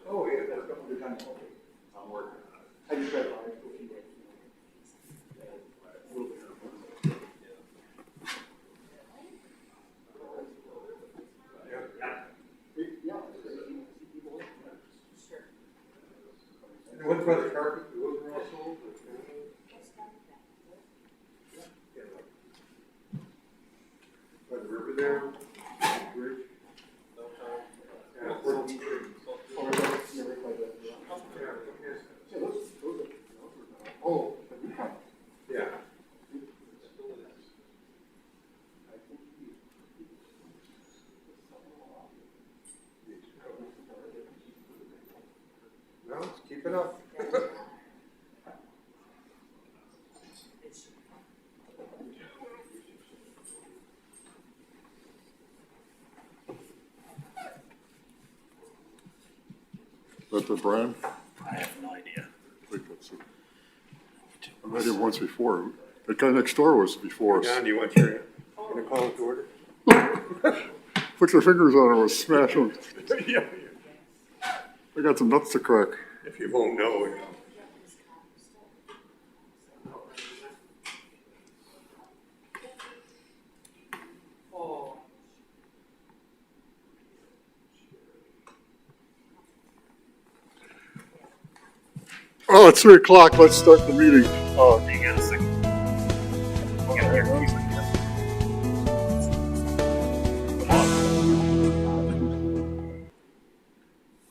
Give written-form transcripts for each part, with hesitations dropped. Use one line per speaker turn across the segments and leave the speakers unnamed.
Oh, yeah, that's a couple of times. Okay. I'm working on it. I just read on it. And what's about the carpet? Those are all sold? By the river there? Bridge? Yeah, where the bridge. Oh, yeah. No, keep it up.
That's the brand?
I have no idea.
I think that's it. I met him once before. The guy next door was before us.
John, do you want your, gonna call it to order?
Put your fingers on it, was smash them.
Yeah.
I got some nuts to crack.
If you won't know, you know.
Oh, it's 3 o'clock. Let's start the meeting.
Hang on a second.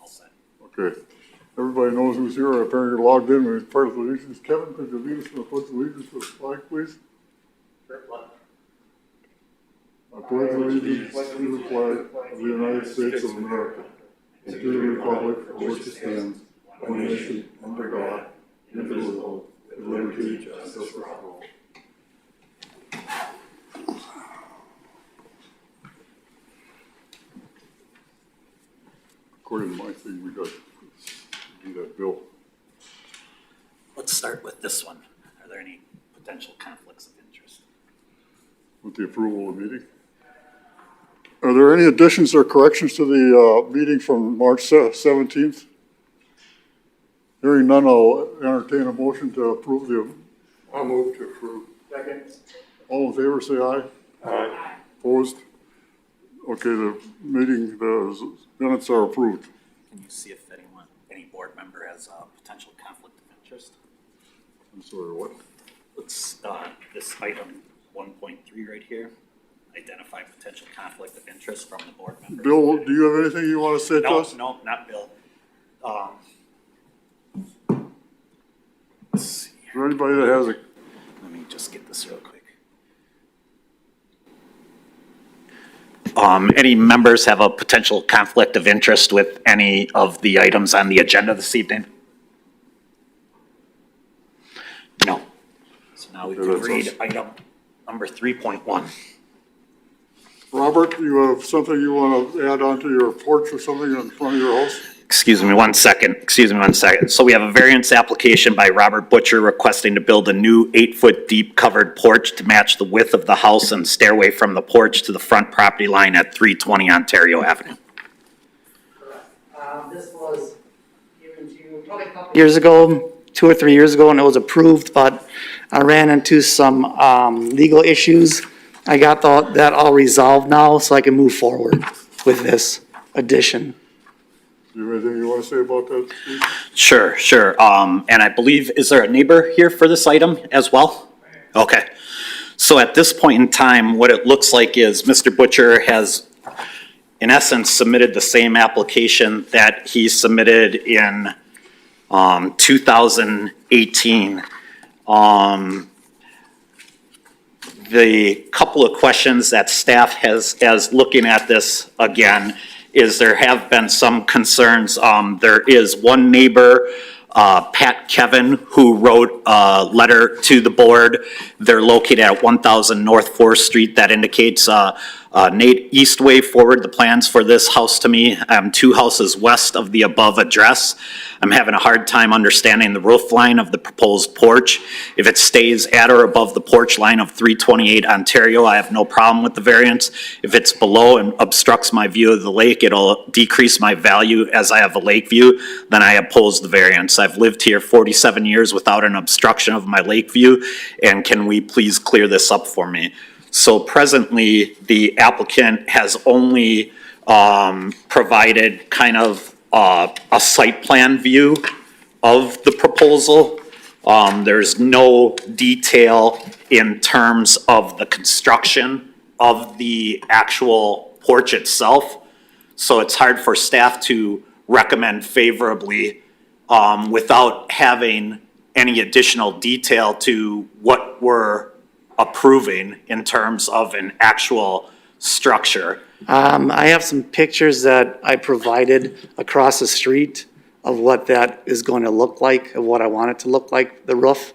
All set.
Okay. Everybody knows who's here. Apparently you're logged in with part of the allegiance. Kevin, could you lead us in the pledge of allegiance to the flag, please? I pledge allegiance to the flag of the United States of America and to the republic for which it stands, one nation, under God, indivisible, with liberty and justice for all. According to my thing, we got to do that bill.
Let's start with this one. Are there any potential conflicts of interest?
With the approval of the meeting. Are there any additions or corrections to the meeting from March 17th? Hearing none, I'll entertain a motion to approve the,
I'll move to approve.
Second.
all in favor, say aye.
Aye.
Opposed? Okay, the meeting, the minutes are approved.
Can you see if any board member has a potential conflict of interest?
I'm sorry, what?
Let's, this item 1.3 right here, identify potential conflict of interest from the board member.
Bill, do you have anything you want to say to us?
No, not Bill. Let's see.
Is there anybody that has a,
Let me just get this real quick. Any members have a potential conflict of interest with any of the items on the agenda this evening? No. So now we
Okay,
can
that's
read
us.
item number 3.1.
Robert, you have something you want to add onto your porch or something in front of your house?
Excuse me one second. So we have a variance application by Robert Butcher requesting to build a new 8-foot deep covered porch to match the width of the house and stairway from the porch to the front property line at 320 Ontario Avenue.
This was given to you probably a couple years ago, 2 or 3 years ago, and it was approved, but I ran into some legal issues. I got that all resolved now, so I can move forward with this addition.
Do you have anything you want to say about that, Steve?
Sure. And I believe, is there a neighbor here for this item as well? Okay. So at this point in time, what it looks like is Mr. Butcher has, in essence, submitted the same application that he submitted in 2018. The couple of questions that staff has, as looking at this again, is there have been some concerns. There is one neighbor, Pat Kevin, who wrote a letter to the board. They're located at 1000 North 4th Street that indicates a Nate Eastway forwarded the plans for this house to me. I'm 2 houses west of the above address. I'm having a hard time understanding the roof line of the proposed porch. If it stays at or above the porch line of 328 Ontario, I have no problem with the variance. If it's below and obstructs my view of the lake, it'll decrease my value as I have a lake view, then I oppose the variance. I've lived here 47 years without an obstruction of my lake view, and can we please clear this up for me? So presently, the applicant has only provided kind of a site plan view of the proposal. There's no detail in terms of the construction of the actual porch itself. So it's hard for staff to recommend favorably without having any additional detail to what we're approving in terms of an actual structure.
I have some pictures that I provided across the street of what that is going to look like, of what I want it to look like, the roof.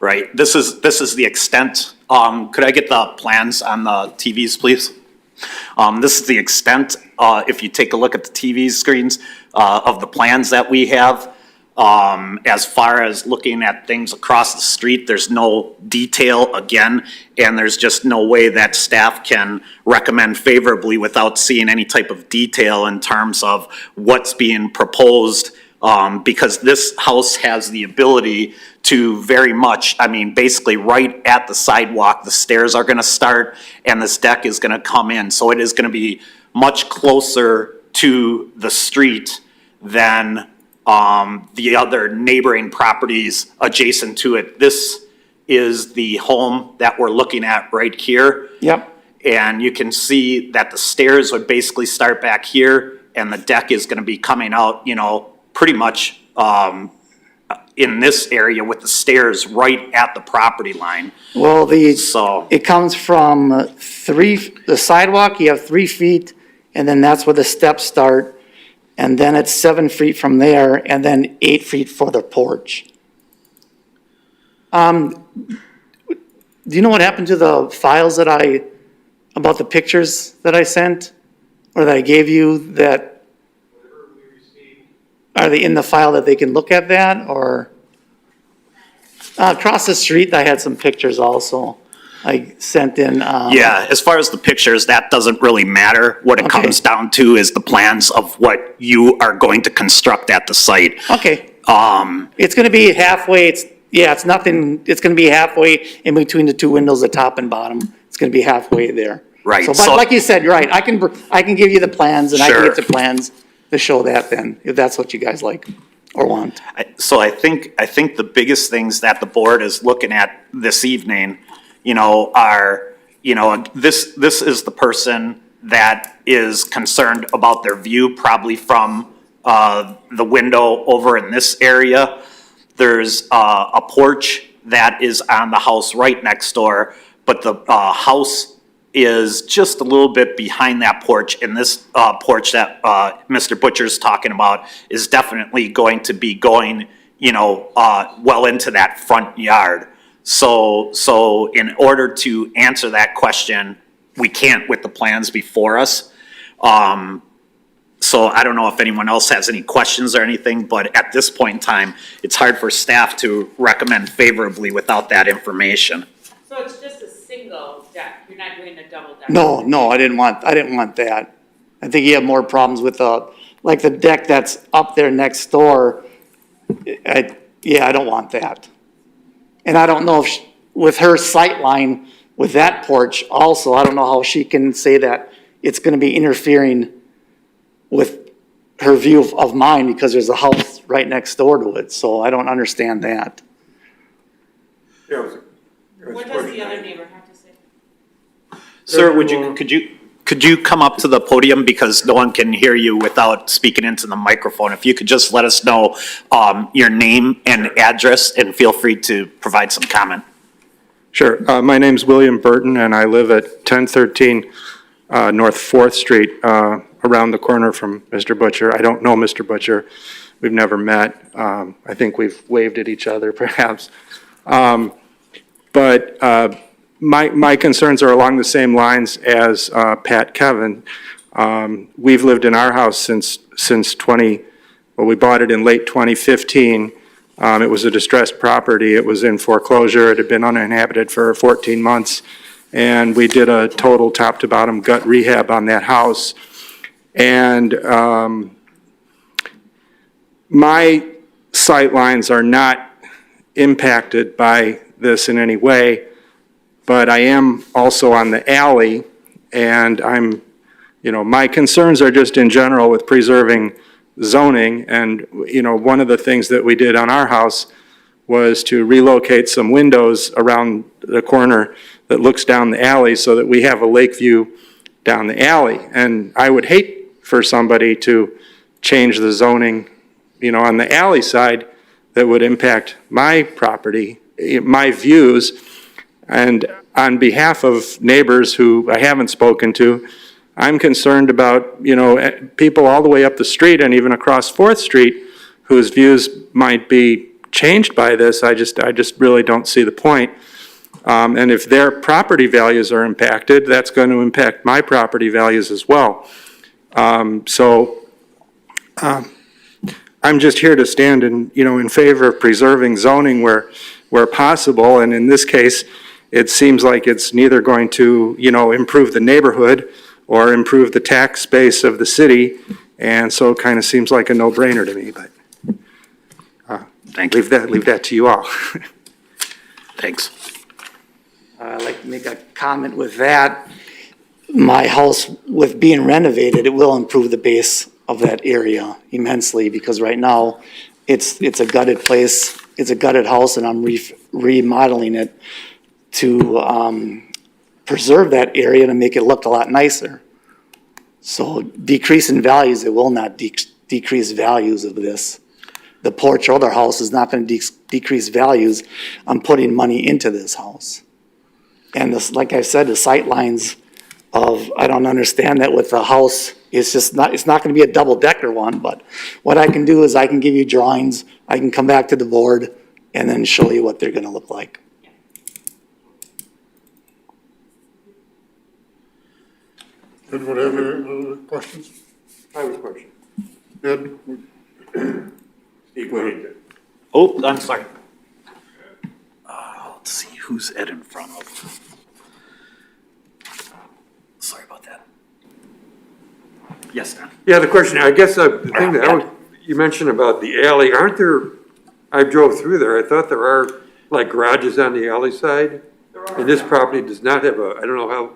Right, this is the extent, could I get the plans on the TVs, please? This is the extent, if you take a look at the TV screens, of the plans that we have. As far as looking at things across the street, there's no detail again, and there's just no way that staff can recommend favorably without seeing any type of detail in terms of what's being proposed. Because this house has the ability to very much, I mean, basically right at the sidewalk, the stairs are gonna start and this deck is gonna come in. So it is gonna be much closer to the street than the other neighboring properties adjacent to it. This is the home that we're looking at right here.
Yep.
And you can see that the stairs would basically start back here and the deck is gonna be coming out, you know, pretty much in this area with the stairs right at the property line.
Well,
So,
it comes from the sidewalk, you have 3 feet, and then that's where the steps start. And then it's 7 feet from there, and then 8 feet for the porch. Do you know what happened to the files about the pictures that I sent? Or that I gave you that? Are they in the file that they can look at that, or? Across the street, I had some pictures also. I sent in,
yeah, as far as the pictures, that doesn't really matter. What it
Okay.
comes down to is the plans of what you are going to construct at the site.
okay. It's gonna be halfway, it's nothing, it's gonna be halfway in between the 2 windows, the top and bottom. It's gonna be halfway there.
Right,
So,
so-
but like you said, you're right, I can give you the plans, and I can
Sure.
get the plans to show that then, if that's what you guys like or want.
So I think the biggest things that the board is looking at this evening, you know, are, you know, this is the person that is concerned about their view, probably from the window over in this area. There's a porch that is on the house right next door, but the house is just a little bit behind that porch, and this porch that Mr. Butcher's talking about is definitely going to be going, you know, well into that front yard. So in order to answer that question, we can't with the plans before us. So I don't know if anyone else has any questions or anything, but at this point in time, it's hard for staff to recommend favorably without that information.
So it's just a single deck, you're not doing a double deck?
No, I didn't want that. I think you have more problems with like the deck that's up there next door. I don't want that. And I don't know if, with her sight line with that porch also, I don't know how she can say that it's gonna be interfering with her view of mine, because there's a house right next door to it, so I don't understand that.
Yeah, it was a
What does the other neighbor have to say?
Sir, could you come up to the podium, because no one can hear you without speaking into the microphone? If you could just let us know your name and address, and feel free to provide some comment.
Sure. My name's William Burton, and I live at 1013 North 4th Street, around the corner from Mr. Butcher. I don't know Mr. Butcher. We've never met. I think we've waved at each other, perhaps. But my concerns are along the same lines as Pat Kevin. We've lived in our house since we bought it in late 2015. It was a distressed property. It was in foreclosure. It had been uninhabited for 14 months. And we did a total top-to-bottom gut rehab on that house. And my sight lines are not impacted by this in any way, but I am also on the alley, and my concerns are just in general with preserving zoning. And, one of the things that we did on our house was to relocate some windows around the corner that looks down the alley so that we have a lake view down the alley. And I would hate for somebody to change the zoning, on the alley side that would impact my property, my views. And on behalf of neighbors who I haven't spoken to, I'm concerned about, people all the way up the street and even across 4th Street whose views might be changed by this. I just really don't see the point. And if their property values are impacted, that's going to impact my property values as well. I'm just here to stand in favor of preserving zoning where possible. And in this case, it seems like it's neither going to, improve the neighborhood or improve the tax base of the city. And so it kind of seems like a no-brainer to me, but
Thank you.
leave that to you all.
Thanks.
I'd like to make a comment with that. My house, with being renovated, it will improve the base of that area immensely, because right now, it's a gutted place, it's a gutted house, and I'm remodeling it to preserve that area to make it look a lot nicer. So decrease in values, it will not decrease values of this. The porch or other house is not gonna decrease values. I'm putting money into this house. And this, like I said, the sight lines of, I don't understand that with the house, it's not gonna be a double-decker one, but what I can do is I can give you drawings, I can come back to the board and then show you what they're gonna look like.
Anyone have any other questions?
I have a question.
Ed?
Steve, go ahead.
Oh, I'm sorry. Let's see, who's Ed in front of? Sorry about that. Yes, Dan.
Yeah, the question, I guess, the thing that you mentioned about the alley, aren't there, I drove through there, I thought there are like garages on the alley side? And this property does not have I don't know how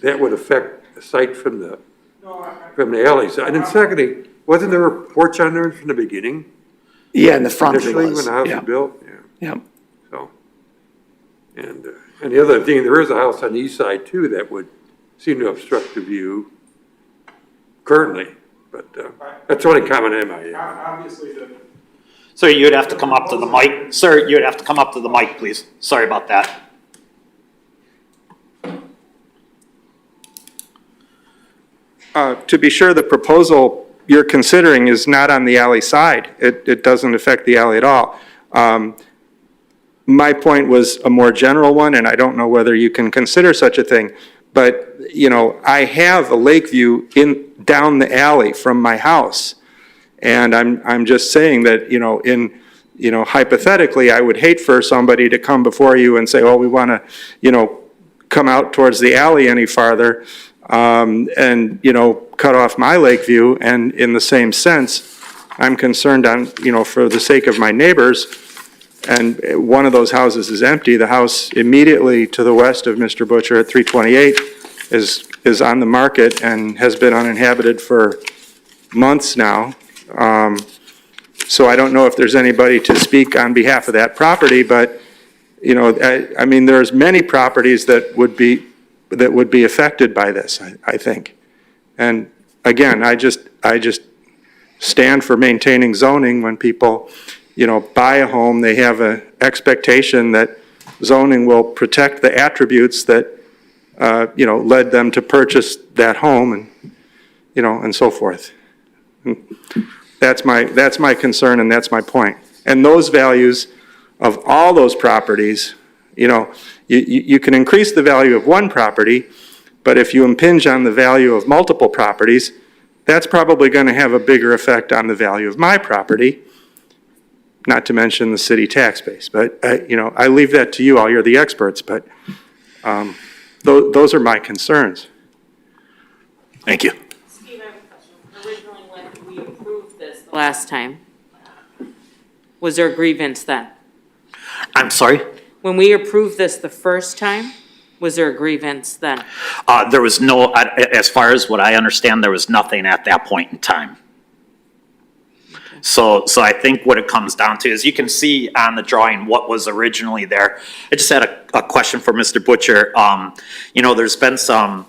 that would affect the sight from the alley side. And secondly, wasn't there a porch on there from the beginning?
Yeah, in the front there
Initially,
was.
when the house
Yeah.
was built? Yeah,
Yeah.
so. And the other thing, there is a house on the east side too that would seem to obstruct the view currently, but that's the only comment I might have.
Obviously,
Sir, you would have to come up to the mic. Sir, you would have to come up to the mic, please. Sorry about that.
To be sure, the proposal you're considering is not on the alley side. It doesn't affect the alley at all. My point was a more general one, and I don't know whether you can consider such a thing. But, I have a lake view down the alley from my house. And I'm just saying that, hypothetically, I would hate for somebody to come before you and say, oh, we want to, come out towards the alley any farther, and, cut off my lake view. And in the same sense, I'm concerned for the sake of my neighbors. And one of those houses is empty. The house immediately to the west of Mr. Butcher at 328 is on the market and has been uninhabited for months now. So I don't know if there's anybody to speak on behalf of that property, but, there's many properties that would be affected by this, I think. And again, I just stand for maintaining zoning. When people, buy a home, they have an expectation that zoning will protect the attributes that, led them to purchase that home and, and so forth. That's my concern, and that's my point. And those values of all those properties, You know, you can increase the value of one property, but if you impinge on the value of multiple properties, that's probably going to have a bigger effect on the value of my property, not to mention the city tax base. But, you know, I leave that to you all, you're the experts, but those are my concerns.
Thank you.
Steve, I have a question. Originally, when we approved this the last time, was there a grievance then?
I'm sorry?
When we approved this the first time, was there a grievance then?
There was no, as far as what I understand, there was nothing at that point in time. So I think what it comes down to is you can see on the drawing what was originally there. I just had a question for Mr. Butcher. You know, there's been some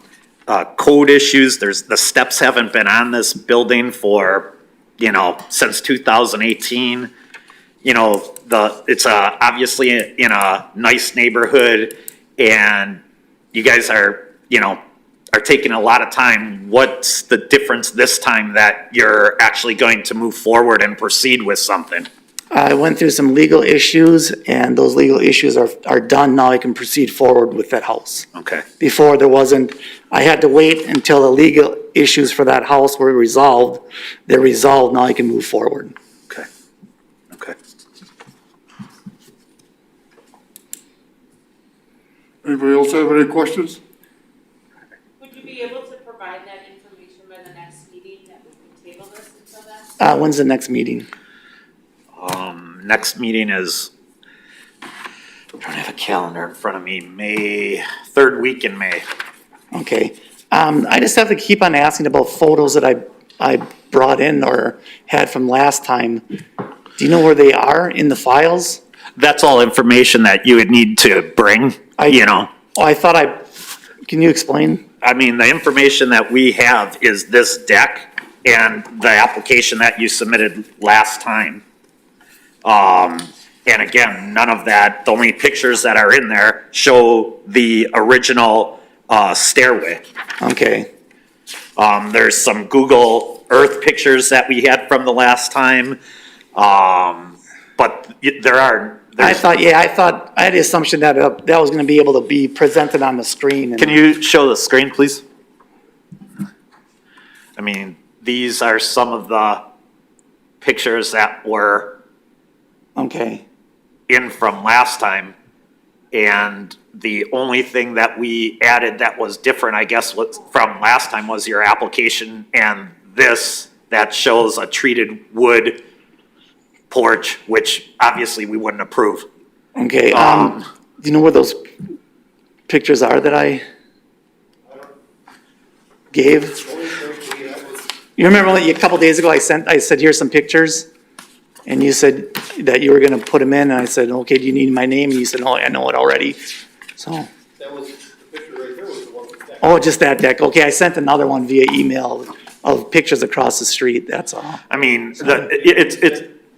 code issues. The steps haven't been on this building for, you know, since 2018. You know, it's obviously in a nice neighborhood, and you guys are, you know, are taking a lot of time. What's the difference this time that you're actually going to move forward and proceed with something?
I went through some legal issues, and those legal issues are done. Now I can proceed forward with that house.
Okay,
Before, there wasn't, I had to wait until the legal issues for that house were resolved. They're resolved, now I can move forward.
okay, okay.
Anybody else have any questions?
Would you be able to provide that information by the next meeting that we can table this until then?
When's the next meeting?
Next meeting is, I don't have a calendar in front of me, third week in May.
Okay. I just have to keep on asking about photos that I brought in or had from last time. Do you know where they are in the files?
That's all information that you would need to bring, you know.
Oh, can you explain?
I mean, the information that we have is this deck and the application that you submitted last time. And again, none of that, the only pictures that are in there show the original, stairway.
Okay.
There's some Google Earth pictures that we had from the last time. But
I thought I had the assumption that that was gonna be able to be presented on the screen. And
Can you show the screen, please? I mean, these are some of the pictures that were
Okay,
in from last time. And the only thing that we added that was different, I guess, from last time was your application and this that shows a treated wood porch, which obviously we wouldn't approve.
okay. Do you know where those pictures are that I gave? You remember a couple days ago I said, here's some pictures? And you said that you were gonna put them in, and I said, okay, do you need my name? And you said, oh, I know it already, so.
That was, the picture right there was the one with that.
Oh, just that deck, okay, I sent another one via email of pictures across the street, that's all.
I mean,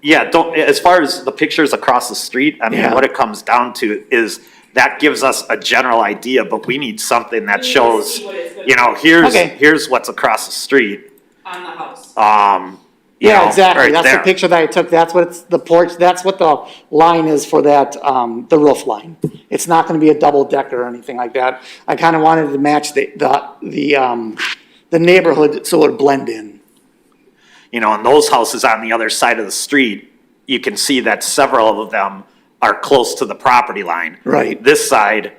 yeah, as far as the pictures across the street, I mean,
Yeah.
what it comes down to is that gives us a general idea, but we need something that
We need to
shows,
see what it's gonna
you know,
Okay.
here's what's across the street.
On the house.
You
Yeah,
know,
exactly,
right
that's the
there.
picture that I took, that's what it's, the porch, that's what the line is for that, the roof line. It's not gonna be a double decker or anything like that. I kinda wanted to match the neighborhood so it would blend in.
You know, and those houses on the other side of the street, you can see that several of them are close to the property line.
Right.
This side,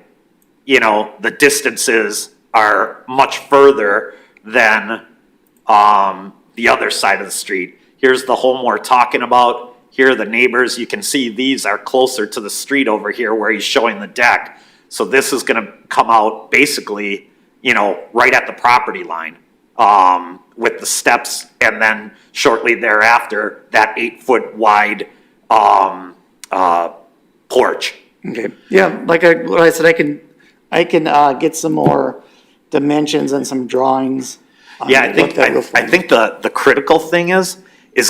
you know, the distances are much further than, the other side of the street. Here's the home we're talking about. Here are the neighbors. You can see these are closer to the street over here where he's showing the deck. So this is gonna come out basically, you know, right at the property line, with the steps, and then shortly thereafter, that 8-foot wide, porch.
Okay, yeah, like what I said, I can get some more dimensions and some drawings. on
Yeah, I
what
think,
that roof
I
line-
think the critical thing is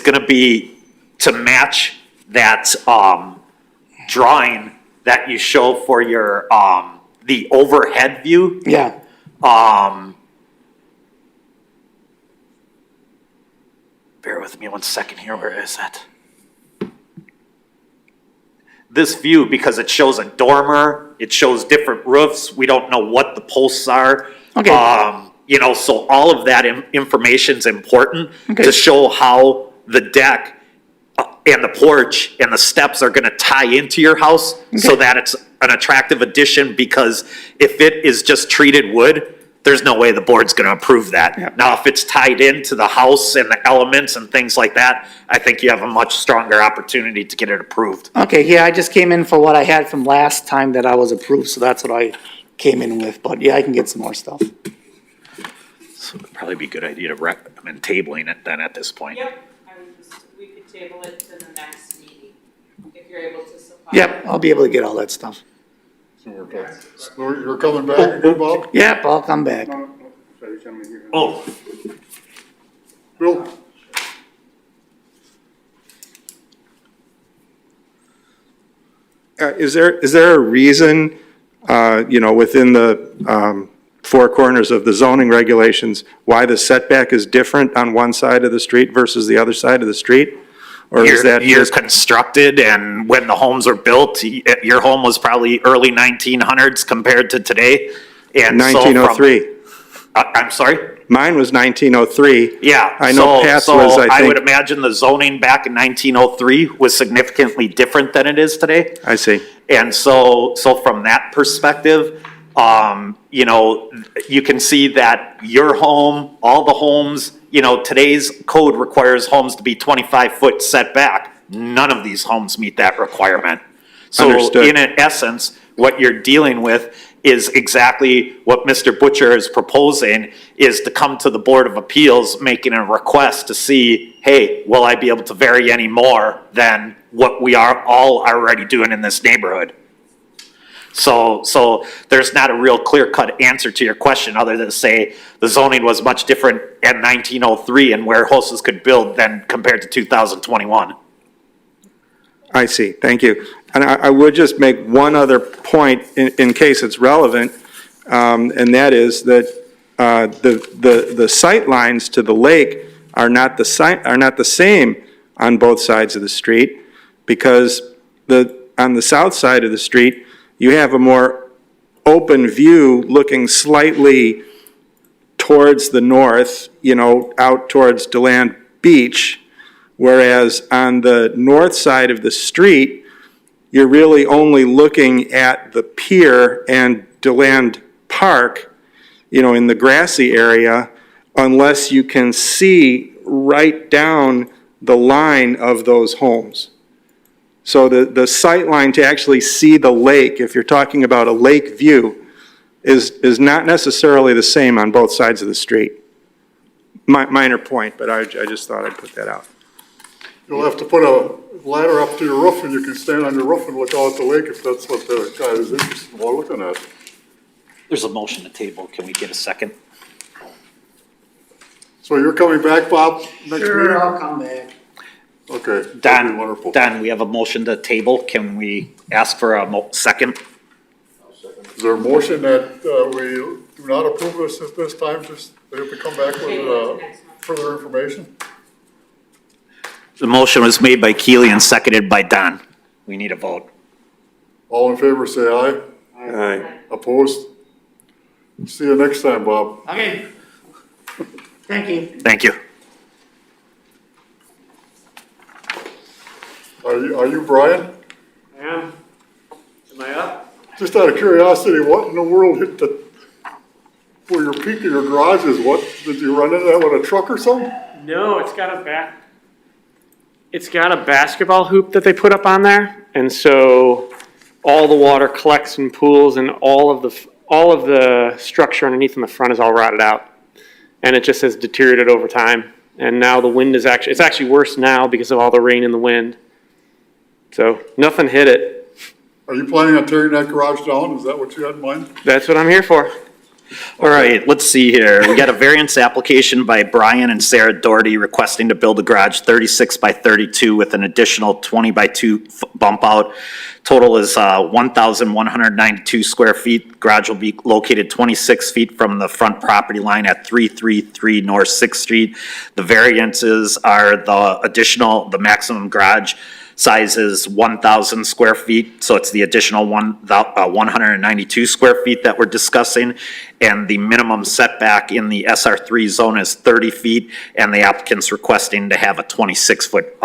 gonna be to match that, drawing that you show for your, the overhead view.
Yeah,
Bear with me one second here, where is that? This view, because it shows a dormer It shows different roofs. We don't know what the posts are.
Okay.
You know, so all of that information's important
Okay.
to show how the deck and the porch and the steps are gonna tie into your house so that it's an attractive addition, because if it is just treated wood, there's no way the board's gonna approve that.
Yep.
Now, if it's tied into the house and the elements and things like that, I think you have a much stronger opportunity to get it approved.
Okay, yeah, I just came in for what I had from last time that I was approved, so that's what I came in with, but yeah, I can get some more stuff.
So it'd probably be a good idea to recommend tabling it then at this point.
Yep, I would just, we could table it to the next meeting, if you're able to supply.
Yep, I'll be able to get all that stuff.
So you're coming back again, Bob?
Yep, I'll come back.
Oh,
Bill?
Is there a reason, within the four corners of the zoning regulations, why the setback is different on one side of the street versus the other side of the street? Or is that
you're
just,
constructed, and when the homes were built, your home was probably early 1900s compared to today. And so from-
1903?
I'm sorry?
Mine was 1903.
Yeah.
I know Pat's was, I
would
think,
imagine the zoning back in 1903 was significantly different than it is today.
I see.
And so from that perspective, you can see that your home, all the homes, today's code requires homes to be 25-foot setback. None of these homes meet that requirement. So
Understood.
in essence, what you're dealing with is exactly what Mr. Butcher is proposing, is to come to the Board of Appeals, making a request to see, hey, will I be able to vary any more than what we are all already doing in this neighborhood? So there's not a real clear-cut answer to your question, other than to say the zoning was much different in 1903 and where houses could build than compared to 2021.
I see, thank you. And I would just make one other point in case it's relevant, and that is that the sight lines to the lake are not the same on both sides of the street, because on the south side of the street, you have a more open view looking slightly towards the north, out towards DeLand Beach, whereas on the north side of the street, you're really only looking at the pier and DeLand Park, in the grassy area, unless you can see right down the line of those homes. So the sight line to actually see the lake, if you're talking about a lake view, is not necessarily the same on both sides of the street. Minor point, but I just thought I'd put that out.
You'll have to put a ladder up to your roof, and you can stand on your roof and look out the lake if that's what the guy is interested in while looking at.
There's a motion to table. Can we get a second?
So you're coming back, Bob, next meeting?
Sure, I'll come back.
Okay, that'd be wonderful.
Don, we have a motion to table. Can we ask for a second?
Is there a motion that we do not approve this at this time, just they have to come back with further information?
The motion was made by Keely and seconded by Don. We need a vote.
All in favor, say aye.
Aye.
Opposed? See you next time, Bob.
Okay. Thank you.
Thank you.
Are you Brian?
I am. Am I up?
Just out of curiosity, what in the world hit where your peak of your garage is? What, did you run into that with a truck or something?
No, it's got a basketball hoop that they put up on there, and so all the water collects in pools, and all of the structure underneath in the front is all rotted out, and it just has deteriorated over time. And now the wind is it's actually worse now because of all the rain and the wind. So nothing hit it.
Are you planning on tearing that garage down? Is that what you had in mind?
That's what I'm here for.
All right, let's see here. We got a variance application by Brian and Sarah Doherty requesting to build a garage 36 by 32 with an additional 20 by 2 bump out. Total is 1,192 square feet. Garage will be located 26 feet from the front property line at 333 North 6th Street. The variances are the maximum garage size is 1,000 square feet, so it's the additional 192 square feet that we're discussing. And the minimum setback in the SR3 zone is 30 feet, and the applicant's requesting to have a 26-foot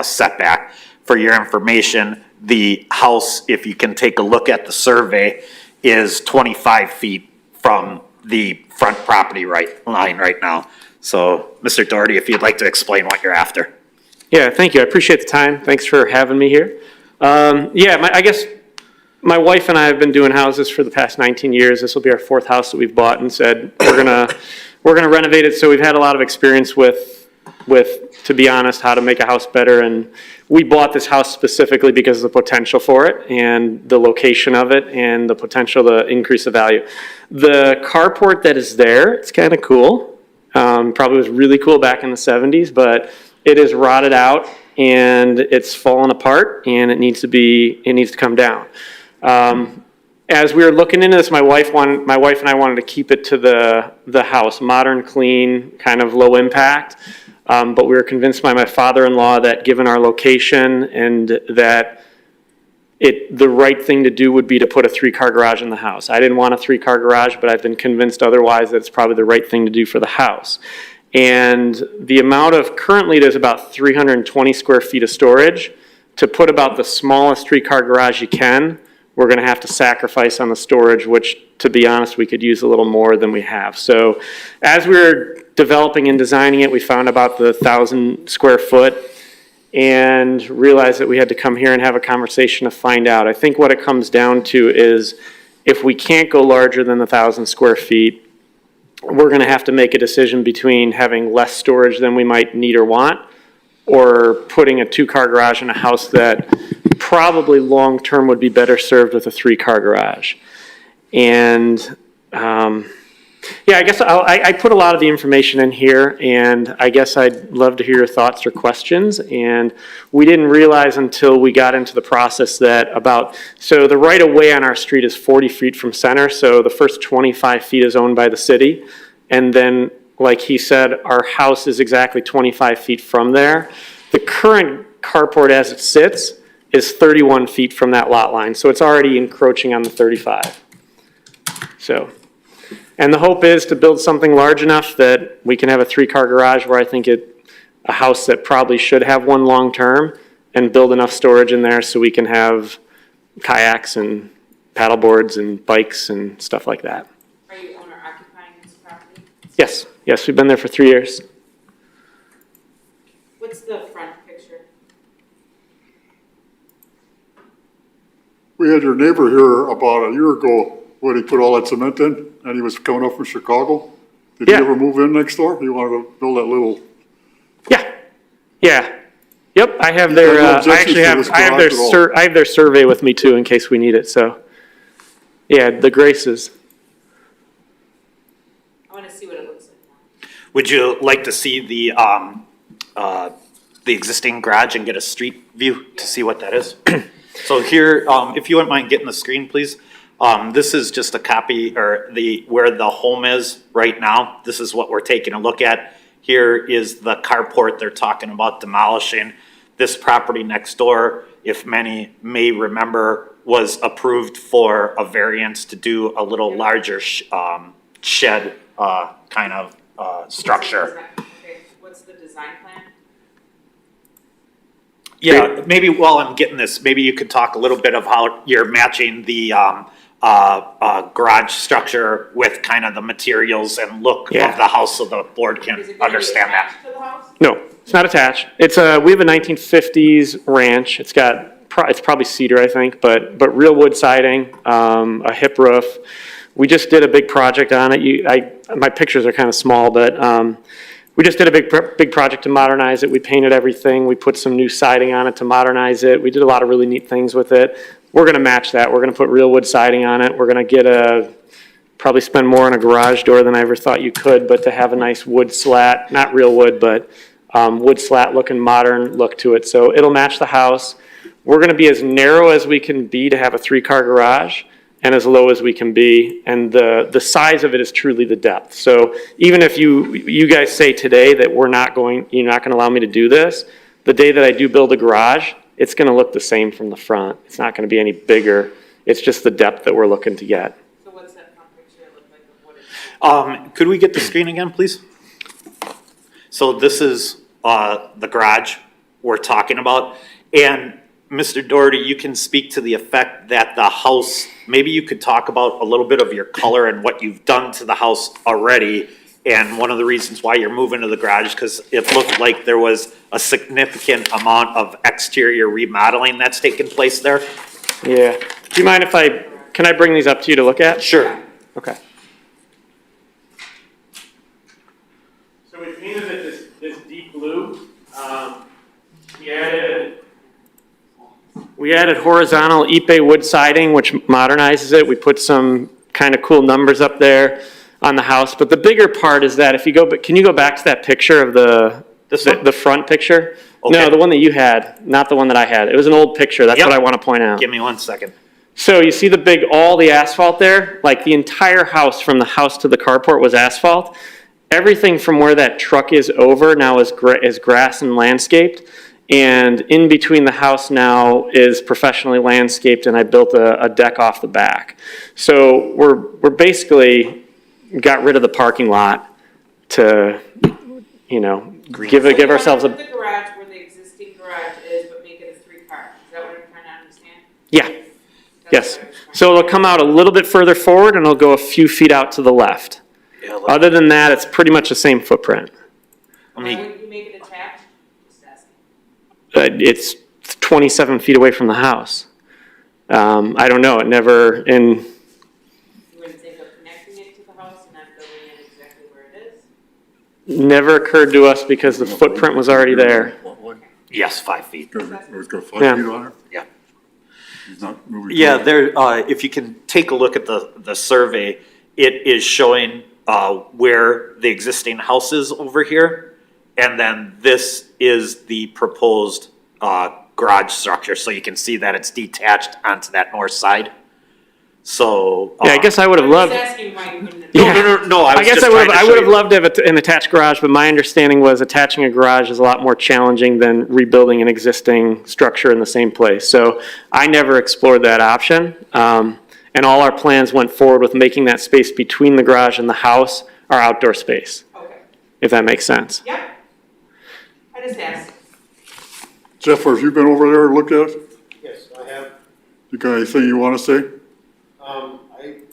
setback. For your information, the house, if you can take a look at the survey, is 25 feet from the front property line right now. So, Mr. Doherty, if you'd like to explain what you're after.
Yeah, thank you. I appreciate the time. Thanks for having me here. I guess my wife and I have been doing houses for the past 19 years. This will be our fourth house that we've bought and said we're gonna renovate it. So we've had a lot of experience with, to be honest, how to make a house better. And we bought this house specifically because of the potential for it and the location of it and the potential to increase the value. The carport that is there, it's kind of cool. Probably was really cool back in the 70s, but it is rotted out and it's fallen apart and it needs to come down. As we were looking into this, my wife and I wanted to keep it to the house, modern, clean, kind of low impact. But we were convinced by my father-in-law that given our location and that the right thing to do would be to put a 3-car garage in the house. I didn't want a 3-car garage, but I've been convinced otherwise that it's probably the right thing to do for the house. And the amount of, currently there's about 320 square feet of storage. To put about the smallest 3-car garage you can, we're gonna have to sacrifice on the storage, which, to be honest, we could use a little more than we have. So as we were developing and designing it, we found about the 1,000 square foot and realized that we had to come here and have a conversation to find out. I think what it comes down to is if we can't go larger than 1,000 square feet, we're gonna have to make a decision between having less storage than we might need or want, or putting a 2-car garage in a house that probably long-term would be better served with a 3-car garage. And I guess I put a lot of the information in here, and I guess I'd love to hear your thoughts or questions. And we didn't realize until we got into the process that so the right-of-way on our street is 40 feet from center, so the first 25 feet is owned by the city. And then, like he said, our house is exactly 25 feet from there. The current carport as it sits is 31 feet from that lot line, so it's already encroaching on the 35. So. And the hope is to build something large enough that we can have a 3-car garage where I think a house that probably should have one long-term, and build enough storage in there so we can have kayaks and paddle boards and bikes and stuff like that.
Are you owner occupying this property?
Yes, we've been there for 3 years.
What's the front picture?
We had your neighbor here about a year ago when he put all that cement in, and he was coming up from Chicago. Did he
Yeah.
ever move in next door? He wanted to build that little,
Yeah. Yep, I have their,
no
I
objections
actually
to
have,
this
I have
garage at all.
I have their survey with me too in case we need it, so. Yeah, the Graces.
I want to see what it looks like now.
Would you like to see the existing garage and get a street view to see what that is? So here, if you wouldn't mind getting the screen, please. This is just a copy, or where the home is right now. This is what we're taking a look at. Here is the carport they're talking about demolishing. This property next door, if many may remember, was approved for a variance to do a little larger shed kind of structure.
Okay, what's the design plan?
Yeah, maybe while I'm getting this, maybe you could talk a little bit of how you're matching the garage structure with kind of the materials and look of the house so the board can
Is it going to be
understand that.
attached to the house?
No, it's not attached. It's we have a 1950s ranch. It's got, it's probably cedar, I think, but real wood siding, a hip roof. We just did a big project on it. My pictures are kind of small, but we just did a big project to modernize it. We painted everything. We put some new siding on it to modernize it. We did a lot of really neat things with it. We're gonna match that. We're gonna put real wood siding on it. We're gonna get probably spend more on a garage door than I ever thought you could, but to have a nice wood slat, not real wood, but wood slat looking modern look to it. So it'll match the house. We're gonna be as narrow as we can be to have a 3-car garage, and as low as we can be, and the size of it is truly the depth. So even if you guys say today that you're not gonna allow me to do this, the day that I do build a garage, it's gonna look the same from the front. It's not gonna be any bigger. It's just the depth that we're looking to get.
So what's that front picture look like of what it's?
Could we get the screen again, please? So this is, the garage we're talking about. And Mr. Doherty, you can speak to the effect that the house, maybe you could talk about a little bit of your color and what you've done to the house already. And one of the reasons why you're moving to the garage, because it looked like there was a significant amount of exterior remodeling that's taken place there.
Yeah. Do you mind if can I bring these up to you to look at?
Sure.
Okay. So we painted it this deep blue. We added horizontal Ipe wood siding, which modernizes it. We put some kind of cool numbers up there on the house. But the bigger part is that if you go, can you go back to that picture of
This one?
the front picture?
Okay.
No, the one that you had, not the one that I had. It was an old picture. That's
Yep.
what I want to point out.
Give me 1 second.
So you see all the asphalt there? Like the entire house, from the house to the carport, was asphalt. Everything from where that truck is over now is grass and landscaped. And in between the house now is professionally landscaped, and I built a deck off the back. So we're basically got rid of the parking lot to, give ourselves
The
a,
garage where the existing garage is, but make it a 3-car. Is that what I'm trying to understand?
yeah.
That's
Yes,
what I was trying
so it'll come out a little bit further forward and it'll go a few feet out to the left. Other than that, it's pretty much the same footprint.
Let
Why
me,
wouldn't you make it attached? Just asking.
It's 27 feet away from the house. I don't know,
You wouldn't think of connecting it to the house and not building it exactly where it is?
never occurred to us because the footprint was already there.
yes, 5 feet.
It was got 5
Yeah.
feet on it?
Yeah.
He's not moving.
Yeah,
forward.
there, if you can take a look at the survey, it is showing, where the existing house is over here. And then this is the proposed, garage structure, so you can see that it's detached onto that north side. So.
Yeah, I guess I would have
I'm
loved.
just asking why you wouldn't.
Yeah.
No, I was
guess
just
I would
trying to
have, I
show
would have
you.
loved to have an attached garage, but my understanding was attaching a garage is a lot more challenging than rebuilding an existing structure in the same place. So I never explored that option. And all our plans went forward with making that space between the garage and the house our outdoor space,
Okay,
if that makes sense.
yep. I just asked.
Jeff, have you been over there and looked at it?
Yes, I have,
You got anything you want to say?
I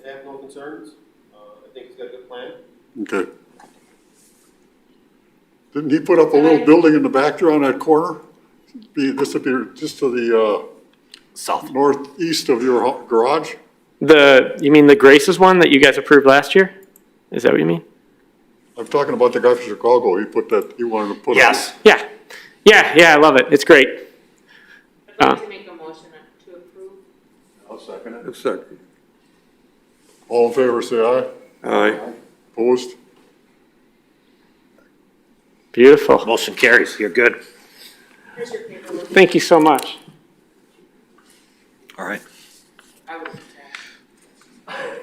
have no concerns. I think he's got a good plan.
Okay. Didn't he put up a little building in the back there on that corner? This would be just to the,
South.
northeast of your garage?
You mean the Graces one that you guys approved last year? Is that what you mean?
I'm talking about the guy from Chicago, he wanted to put up.
Yes.
Yeah. Yeah, I love it. It's great.
I'd like to make a motion to approve.
I'll second it.
A second.
All in favor, say aye.
Aye.
Opposed?
Beautiful.
Motion carries, you're good.
Here's your paperwork.
Thank you so much.
All right.
I would attach.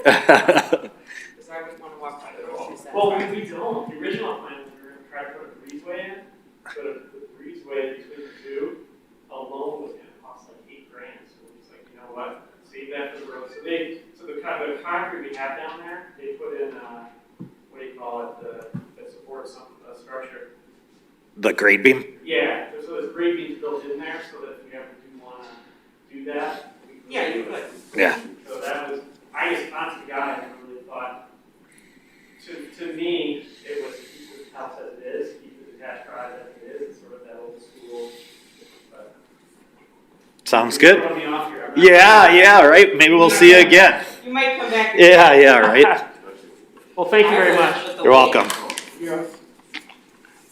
Because I wouldn't want to walk by the grocery center.
Well, we don't. The original plan was we were gonna try to put a breezeway in, but the breezeway between the two alone was gonna cost like $8,000. So we're just like, you know what, save that for the road. So the concrete we have down there, they put in, what do you call it, that supports some, structure.
The grade beam?
Yeah, so there's grade beams built in there so that if we ever do wanna do that. we can
Yeah, you
do it.
could.
Yeah.
So that was, I just, honest to God, I never really thought, to me, it was keep the house as it is, keep the detached garage as it is, it's sort of that old school. But
Sounds
you're
good.
throwing me off here.
Yeah, right, maybe we'll see you again.
You might come back.
Yeah, right.
Well, thank you very much.
You're welcome.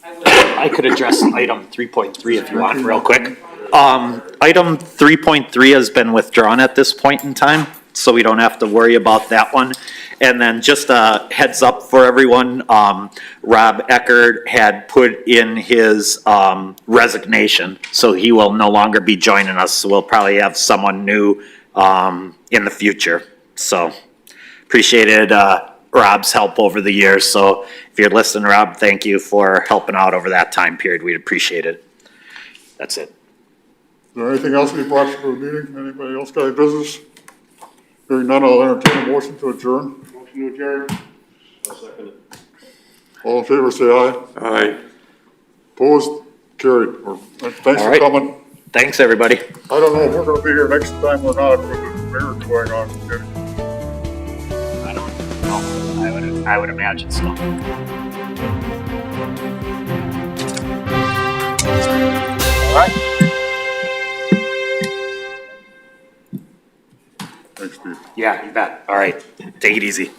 I would.
I could address item 3.3 if you want, real quick. Item 3.3 has been withdrawn at this point in time, so we don't have to worry about that one. And then just a heads up for everyone, Rob Eckert had put in his resignation, so he will no longer be joining us, so we'll probably have someone new in the future. So appreciated Rob's help over the years, so if you're listening, Rob, thank you for helping out over that time period, we'd appreciate it. That's it.
there anything else we brought to the meeting? Anybody else got any business? Hearing none, I'll entertain a motion to adjourn.
Motion to adjourn. I'll second it.
All in favor, say aye.
Aye.
Opposed, carried. Thanks
All
for
right.
coming.
Thanks, everybody.
I don't know if we're gonna be here next time or not with the mayor going on.
I don't know. I would imagine so. All right.
Thanks, Steve.
Yeah, you bet. All right. Take it easy.